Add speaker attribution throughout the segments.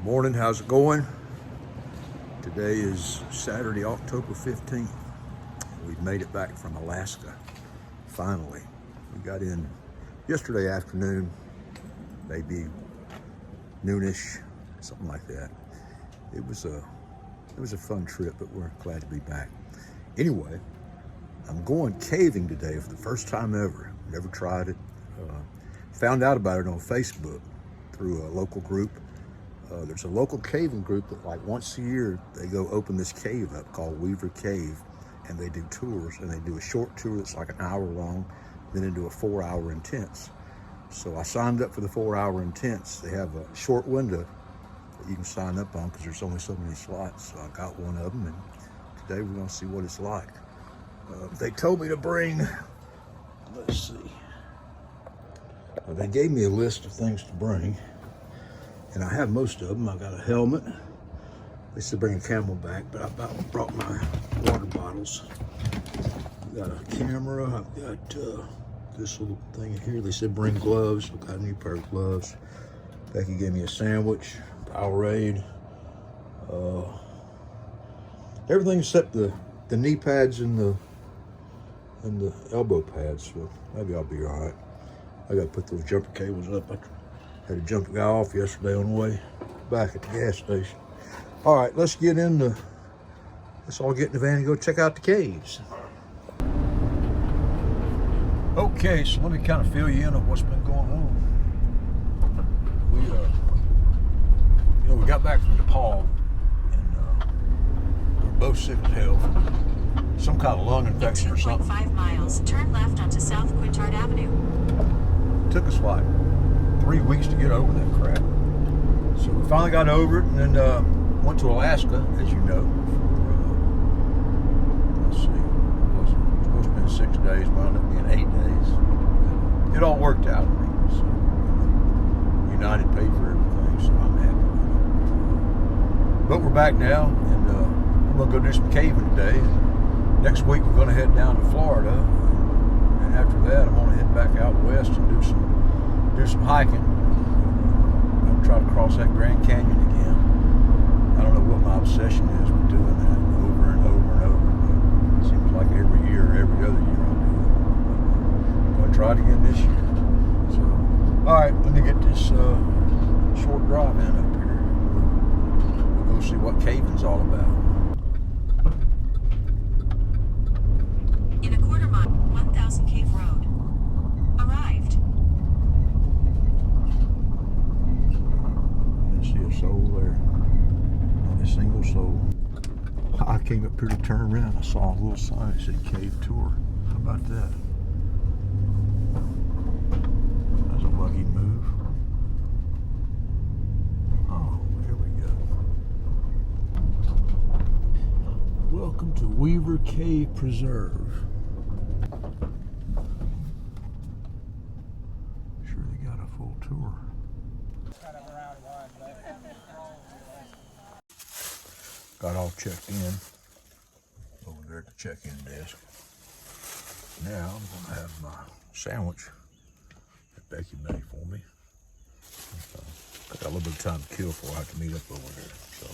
Speaker 1: Morning, how's it going? Today is Saturday, October 15th. We've made it back from Alaska, finally. We got in yesterday afternoon, maybe noonish, something like that. It was a fun trip, but we're glad to be back. Anyway, I'm going caving today for the first time ever. Never tried it. Found out about it on Facebook through a local group. There's a local caving group that like once a year, they go open this cave up called Weaver Cave, and they do tours, and they do a short tour that's like an hour long, then they do a 4-hour intense. So I signed up for the 4-hour intense. They have a short window that you can sign up on because there's only so many slots. So I got one of them, and today we're gonna see what it's like. They told me to bring, let's see. They gave me a list of things to bring, and I have most of them. I got a helmet. They said bring a camelback, but I brought my water bottles. I got a camera. I've got this little thing in here. They said bring gloves. I got a new pair of gloves. Becky gave me a sandwich, Powerade, everything except the knee pads and the elbow pads. So maybe I'll be all right. I got to put those jumper cables up. I had to jump the guy off yesterday on the way back at the gas station. All right, let's all get in the van and go check out the caves. Okay, so let me kind of fill you in on what's been going on. We got back from Nepal, and we were both sick as hell. Some kind of lung infection or something.
Speaker 2: 2.5 miles, turn left onto South Quintard Avenue.
Speaker 1: It took us like 3 weeks to get over that crap. So we finally got over it, and then went to Alaska, as you know, for, let's see, what was it? Supposed to be 6 days, wound up being 8 days. It all worked out for me. So, United paid for everything, so I'm happy with it. But we're back now, and I'm gonna go do some caving today. And next week we're gonna head down to Florida, and after that I'm gonna head back out west and do some hiking. I'm trying to cross that Grand Canyon again. I don't know what my obsession is with doing that over and over and over, but it seems like every year or every other year I do it. I'm going to try it again this year. So, all right, let me get this short drive in up here. We'll go see what caving's all about.
Speaker 2: In a quarter mile, 1000 Cave Road. Arrived.
Speaker 1: I didn't see a soul there. Not a single soul. I came up here to turn around. I saw a little sign that said cave tour. How about that? That's a lucky move. Oh, here we go. Welcome to Weaver Cave Preserve. Sure they got a full tour. Got all checked in over there at the check-in desk. Now I'm gonna have my sandwich that Becky made for me. I got a little bit of time to kill before I have to meet up over there. So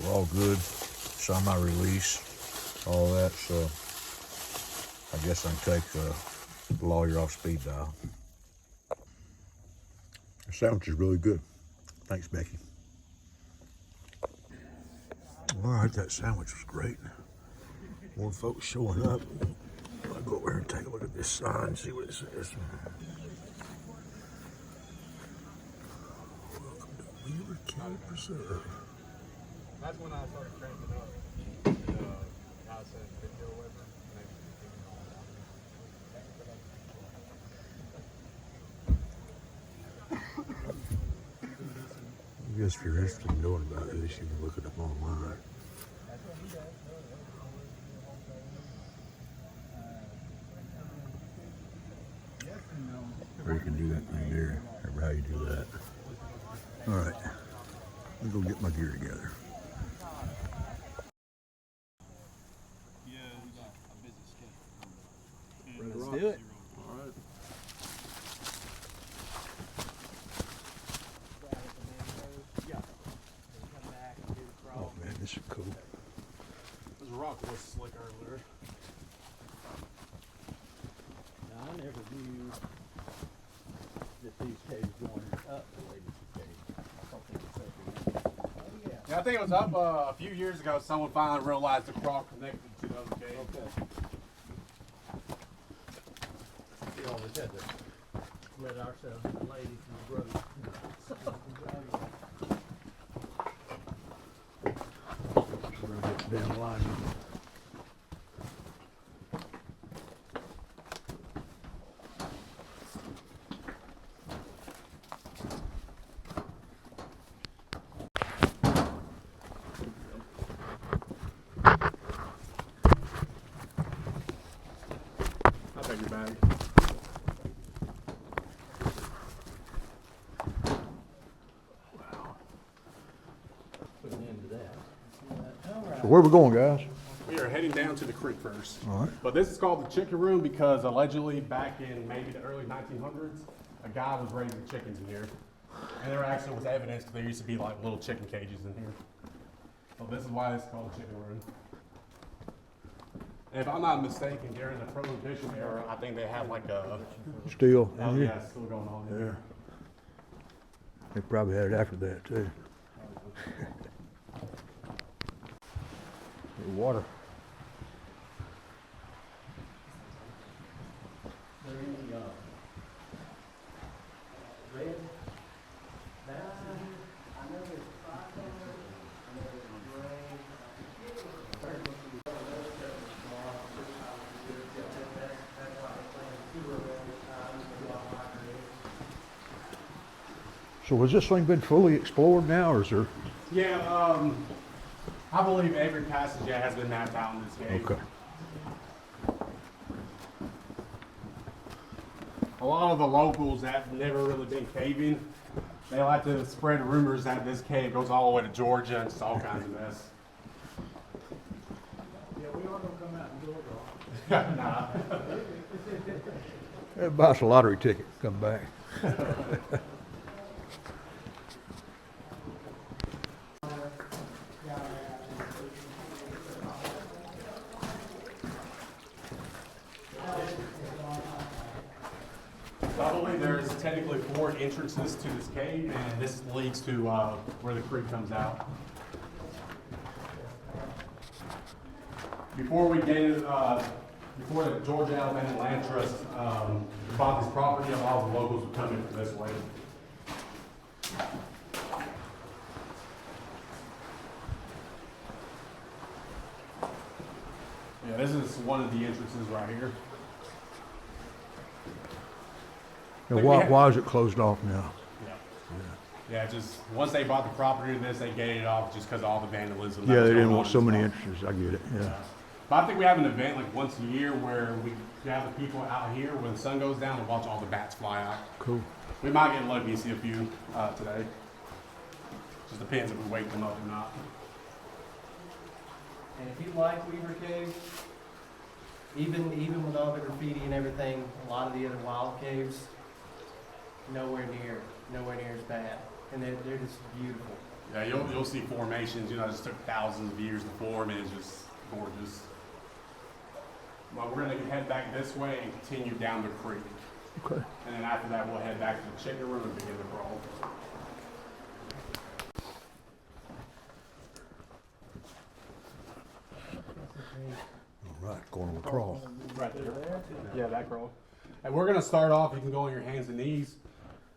Speaker 1: we're all good. Saw my release, all that. So I guess I can take the lawyer off speed dial. The sandwich is really good. Thanks, Becky. All right, that sandwich was great. More folks showing up. I'll go over here and take a look at this sign and see what it says. Welcome to Weaver Cave Preserve.
Speaker 3: That's when I started cranking up. I said video with her.
Speaker 1: I guess if you're interested in knowing about this, you can look it up online. Or you can do that thing there, however how you do that. All right, let me go get my gear together.
Speaker 3: Let's do it.
Speaker 1: All right.
Speaker 3: Yeah. rock was slick earlier.
Speaker 4: Now, I never knew that these caves going up related to caves. I thought they were separate. Oh, yeah.
Speaker 3: Yeah, I think it was up a few years ago. Someone finally realized the crawl connected to those caves.
Speaker 4: Okay. We always had to let ourselves and the ladies from the road.
Speaker 1: We're gonna get down the line.
Speaker 3: I'll take your bag.
Speaker 4: Put an end to that. All right.
Speaker 1: So where we going, guys?
Speaker 3: We are heading down to the creek first.
Speaker 1: All right.
Speaker 3: But this is called the chicken room because allegedly back in maybe the early 1900s, a guy was raising chickens in here. And there actually was evidence that there used to be like little chicken cages in here. So this is why it's called the chicken room. And if I'm not mistaken, during the Prohibition era, I think they had like a,
Speaker 1: Still
Speaker 3: oh
Speaker 1: in here?
Speaker 3: yeah, still going on in here.
Speaker 1: They probably had it after that too. Water.
Speaker 4: There any, red? I know there's five down there. I know there's gray. That's why they plan two of them times, a lot higher.
Speaker 1: So has this thing been fully explored now, or is there?
Speaker 3: Yeah, I believe every passage has been mapped out in this cave.
Speaker 1: Okay.
Speaker 3: A lot of the locals that have never really been caving, they like to spread rumors that this cave goes all the way to Georgia and it's all kinds of mess.
Speaker 4: Yeah, we are gonna come out and do it all.
Speaker 3: Nah.
Speaker 1: Buy us a lottery ticket, come back.
Speaker 3: I believe there's technically 4 entrances to this cave, and this leads to where the creek comes out. Before we gained, before the Georgia Alabama Land Trust bought this property, a lot of the locals would come in from this way. Yeah, this is one of the entrances right here.
Speaker 1: Now, why is it closed off now?
Speaker 3: Yeah, just once they bought the property to this, they gated it off just because of all the vandalism. that
Speaker 1: Yeah,
Speaker 3: was
Speaker 1: they didn't
Speaker 3: going
Speaker 1: want
Speaker 3: on
Speaker 1: so
Speaker 3: and
Speaker 1: many
Speaker 3: stuff.
Speaker 1: entrances, I get it, yeah.
Speaker 3: But I think we have an event like once a year where we gather people out here when the sun goes down and watch all the bats fly out.
Speaker 1: Cool.
Speaker 3: We might get lucky and see a few today. Just depends if we wake them up or not.
Speaker 5: And if you like Weaver Cave, even with all the graffiti and everything, a lot of the other wild caves, nowhere near as bad. And they're just beautiful.
Speaker 3: Yeah, you'll see formations. You know, it just took thousands of years to form, and it's just gorgeous. Well, we're gonna head back this way and continue down the creek.
Speaker 1: Okay.
Speaker 3: And then after that, we'll head back to the chicken room and begin the crawl.
Speaker 1: All right, going on the crawl.
Speaker 3: Right there. Yeah, that crawl. And we're gonna start off, you can go on your hands and knees,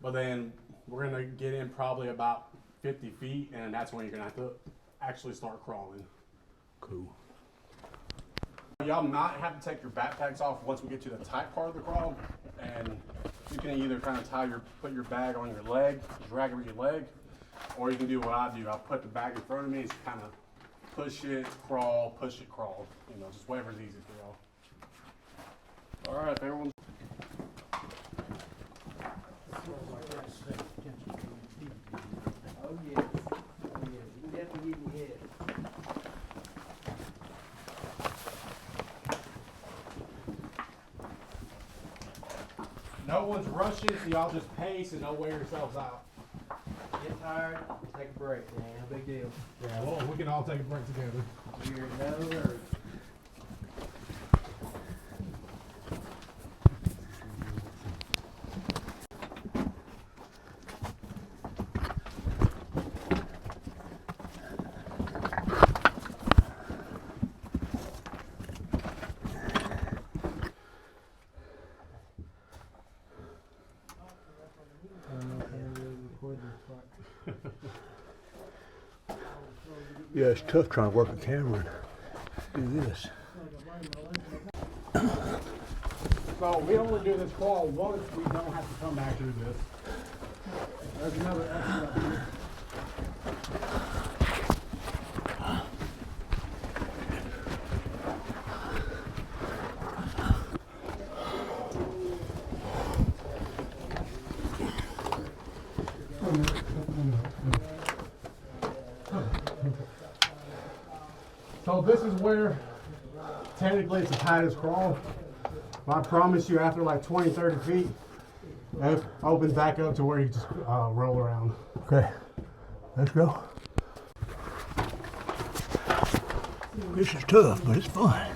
Speaker 3: but then we're gonna get in probably about 50 feet, and that's when you're gonna have to actually start crawling.
Speaker 1: Cool.
Speaker 3: Y'all might have to take your backpacks off once we get to the tight part of the crawl, and you can either kind of put your bag on your leg, drag it with your leg, or you can do what I do. I put the bag in front of me, and just kind of push it, crawl, push it, crawl. You know, just whatever's easy for y'all. All right, if everyone's
Speaker 5: Oh yes, oh yes, you can definitely get in your head.
Speaker 3: no one's rushing, so y'all just pace and don't wear yourselves out.
Speaker 5: Get tired, take a break, man, no big deal.
Speaker 3: Yeah, well, we can all take a break together.
Speaker 5: You're in no hurry.
Speaker 1: Yeah, it's tough trying to work a camera and do this.
Speaker 3: So we only do this crawl once. We don't have to come back to this. There's another exit up here. So this is where technically it's the tightest crawl. But I promise you after like 20, 30 feet, it opens back up to where you just roll around.
Speaker 1: Okay, let's go. This is tough, but it's fun.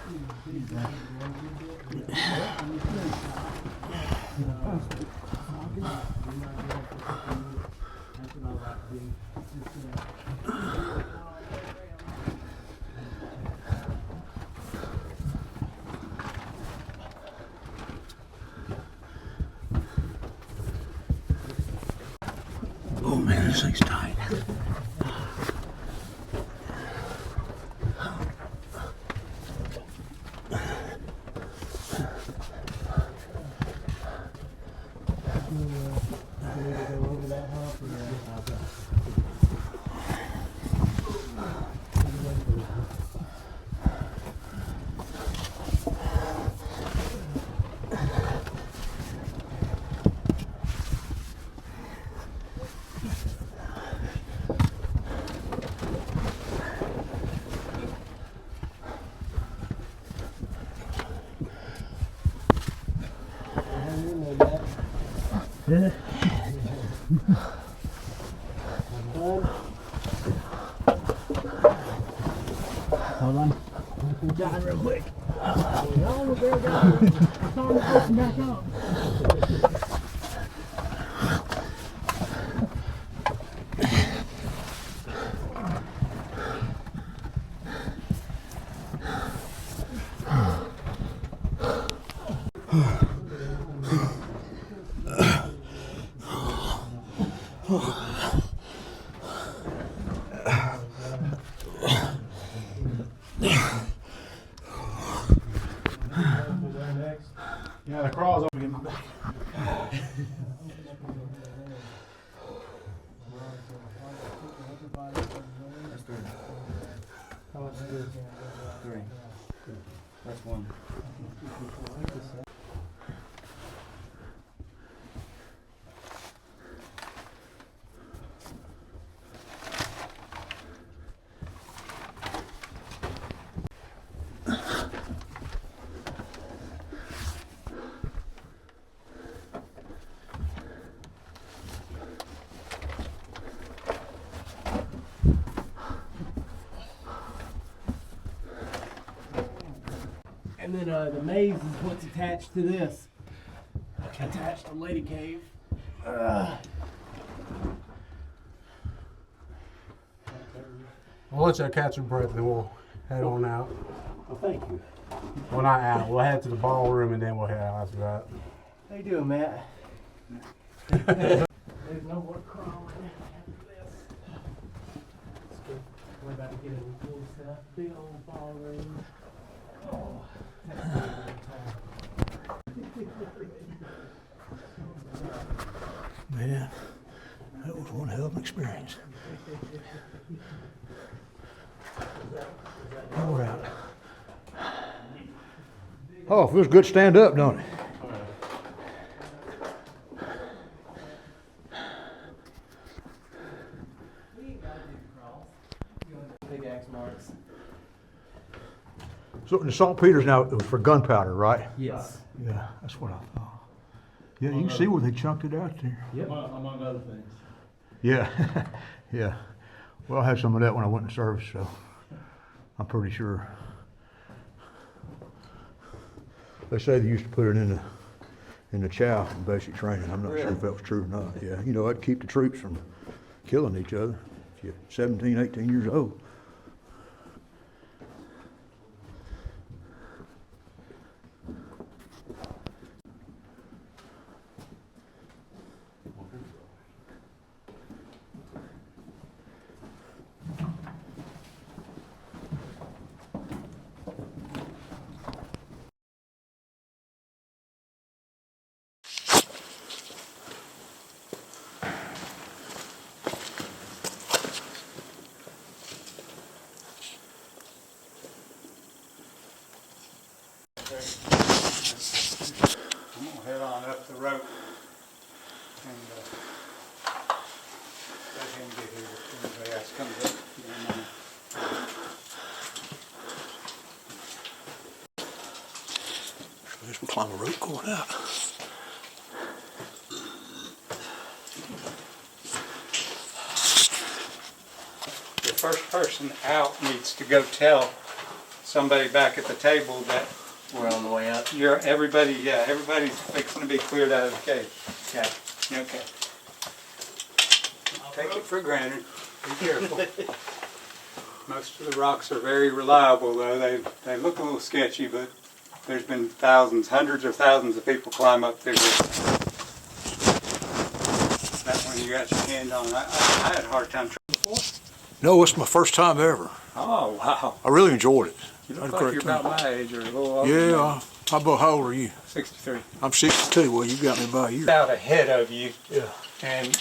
Speaker 1: Oh man, this thing's tight. Yeah. Hold on. John, real quick. Back up.
Speaker 3: Yeah, the crawl's open in my back.
Speaker 5: How much is this? 3. That's 1. And then the maze is what's attached to this. Attached to Lady Cave.
Speaker 3: We'll let you catch your breath and then we'll head on out.
Speaker 4: Well, thank you.
Speaker 3: Well, not out. We'll head to the ballroom and then we'll head out after that.
Speaker 5: How you doing, Matt? There's no more crawling after this. Let's go. We're about to get in cool stuff. Big old ballroom. Oh, that's gonna be a good time.
Speaker 1: Man, that was one hell of an experience. Now we're out. Oh, it feels good to stand up, don't it?
Speaker 5: Big axe marks.
Speaker 1: So the saltpeter's now, it was for gunpowder, right?
Speaker 5: Yes.
Speaker 1: Yeah, that's what I thought. Yeah, you can see where they chunked it out there.
Speaker 5: Yep.
Speaker 4: Among other things.
Speaker 1: Yeah, yeah. Well, I had some of that when I went in service, so I'm pretty sure. They say they used to put it in the chow in basic training. I'm not sure if that was true or not. Yeah, you know, that'd keep the troops from killing each other if you're 17, 18 years old. climb a rope going out.
Speaker 6: The first person out needs to go tell somebody back at the table that
Speaker 5: We're on the way out.
Speaker 6: everybody's fixing to be cleared out of the cave.
Speaker 5: Okay.
Speaker 6: Okay. Take it for granted. Be careful. Most of the rocks are very reliable, though. They look a little sketchy, but there's been thousands, hundreds of thousands of people climb up through here. That one you got your hand on. I had a hard time trying before.
Speaker 1: No, it's my first time ever.
Speaker 6: Oh, wow.
Speaker 1: I really enjoyed it.
Speaker 6: You
Speaker 1: I
Speaker 6: look
Speaker 1: had a
Speaker 6: like
Speaker 1: great
Speaker 6: you're
Speaker 1: time.
Speaker 6: about my age or a little older.
Speaker 1: Yeah, how old are you?
Speaker 6: 63.
Speaker 1: I'm 62. Well, you got me by a year.
Speaker 6: Out ahead of you.
Speaker 1: Yeah.
Speaker 6: And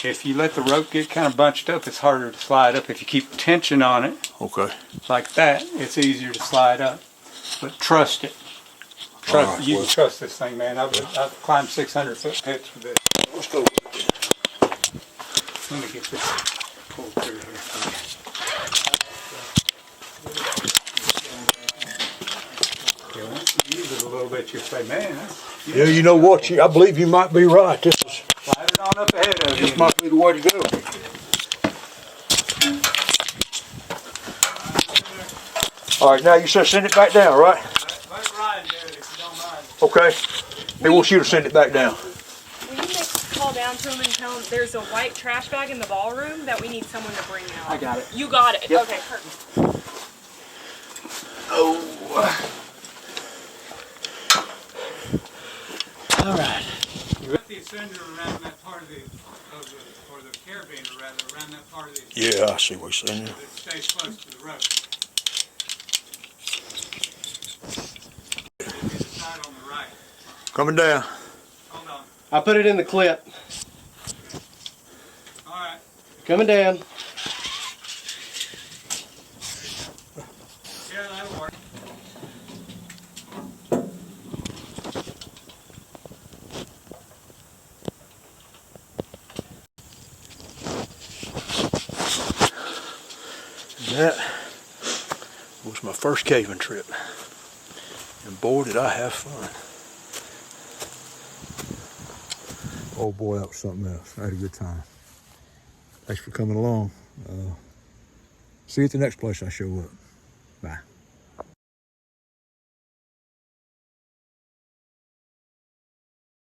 Speaker 6: if you let the rope get kind of bunched up, it's harder to slide up. If you keep tension on it
Speaker 1: Okay.
Speaker 6: like that, it's easier to slide up. But trust it.
Speaker 1: All right,
Speaker 6: You
Speaker 1: well.
Speaker 6: can trust this thing, man. I've climbed 600-foot pits with this.
Speaker 1: Let's go.
Speaker 6: Let me get this pulled through here. Yeah, once you use it a little bit, you'll say, man,
Speaker 1: Yeah, you know what? I believe you might be right. This
Speaker 6: slide it on up ahead of you.
Speaker 1: might be the way to go. All right, now you said send it back down, right?
Speaker 6: Let Ryan do it if you don't mind.
Speaker 1: Okay. He wants you to send it back down.
Speaker 7: Will you make a call down to him and tell him there's a white trash bag in the ballroom that we need someone to bring out?
Speaker 5: I got it.
Speaker 7: You got it.
Speaker 5: Yep.
Speaker 7: Okay, perfect.
Speaker 5: All right.
Speaker 6: You put the ascender around that part of the or the carabiner rather, around that part of the
Speaker 1: Yeah, I see what you're saying.
Speaker 6: that stays close to the rope. It'll be the side on the right.
Speaker 1: Coming down.
Speaker 6: Hold on.
Speaker 5: I put it in the clip.
Speaker 6: All right.
Speaker 5: Coming down.
Speaker 6: Yeah, that'll work.
Speaker 1: That was my first caving trip. And boy, did I have fun. Oh boy, that was something else. I had a good time. Thanks for coming along. See you at the next place I show up. Bye.